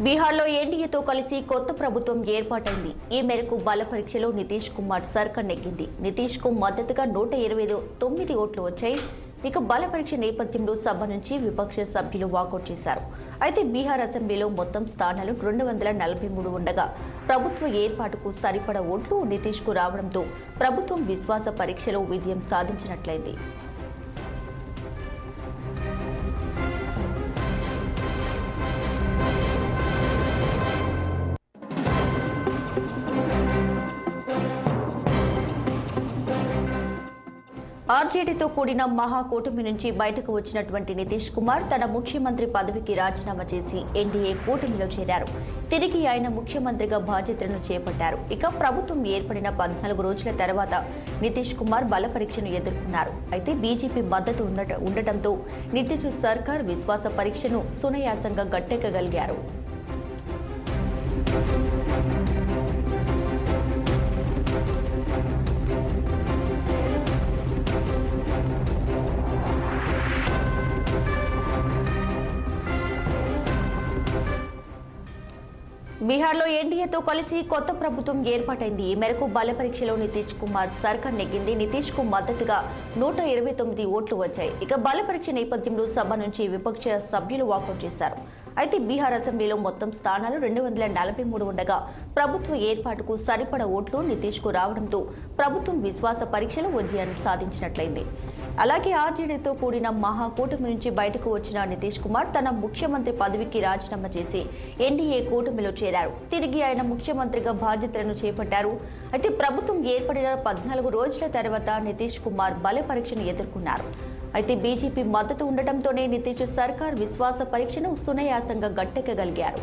బీహార్లో ఎన్డీఏతో కలిసి కొత్త ప్రభుత్వం ఏర్పాటైంది. ఈ మేరకు బల పరీక్షలో నితీష్ కుమార్ సర్కార్ నెగ్గింది. నితీష్ కు మద్దతుగా 129 ఓట్లు వచ్చాయి. ఇక బల పరీక్ష నేపథ్యంలో సభ నుంచి విపక్ష సభ్యులు వాకౌట్ చేశారు. అయితే బీహార్ అసెంబ్లీలో మొత్తం స్థానాలు 243 ఉండగా ప్రభుత్వ ఏర్పాటుకు సరిపడ ఓట్లు నితీష్ కు రావడంతో ప్రభుత్వం విశ్వాస పరీక్షలో విజయం సాధించినట్లయింది. ఆర్జేడీతో కూడిన మహాకూటమి నుంచి బయటకు వచ్చినటువంటి నితీష్ కుమార్ తన ముఖ్యమంత్రి పదవికి రాజీనామా చేసి ఎన్డీఏ కూటమిలో చేరారు. తిరిగి ఆయన ముఖ్యమంత్రిగా బాధ్యతలను చేపట్టారు. ఇక ప్రభుత్వం ఏర్పడిన 14 రోజుల తర్వాత నితీష్ కుమార్ బల పరీక్షను ఎదుర్కొన్నారు. అయితే బీజేపీ మద్దతు ఉండటంతో నితీష్ సర్కార్ విశ్వాస పరీక్షను సునాయాసంగా గట్టెక్కగలిగారు. బీహార్లో ఎన్డీఏతో కలిసి కొత్త ప్రభుత్వం ఏర్పాటైంది. ఈ మేరకు బల పరీక్షలో నితీష్ కుమార్ సర్కార్ నెగ్గింది. నితీష్ కు మద్దతుగా 129 ఓట్లు వచ్చాయి. ఇక బల పరీక్ష నేపథ్యంలో సభ నుంచి విపక్ష సభ్యులు వాకౌట్ చేశారు. అయితే బీహార్ అసెంబ్లీలో మొత్తం స్థానాలు 243 ఉండగా ప్రభుత్వ ఏర్పాటుకు సరిపడ ఓట్లు నితీష్ కు రావడంతో ప్రభుత్వం విశ్వాస పరీక్షలో విజయాన్ని సాధించినట్లయింది. అలాగే ఆర్జేడీతో కూడిన మహాకూటమి నుంచి బయటకు వచ్చిన నితీష్ కుమార్ తన ముఖ్యమంత్రి పదవికి రాజీనామా చేసి ఎన్డీఏ కూటమిలో చేరారు. తిరిగి ఆయన ముఖ్యమంత్రిగా బాధ్యతలను చేపట్టారు. అయితే ప్రభుత్వం ఏర్పడిన 14 రోజుల తర్వాత నితీష్ కుమార్ బల పరీక్షను ఎదుర్కొన్నారు. అయితే బీజేపీ మద్దతు ఉండటంతోనే నితీష్ సర్కార్ విశ్వాస పరీక్షను సునాయాసంగా గట్టెక్కగలిగారు.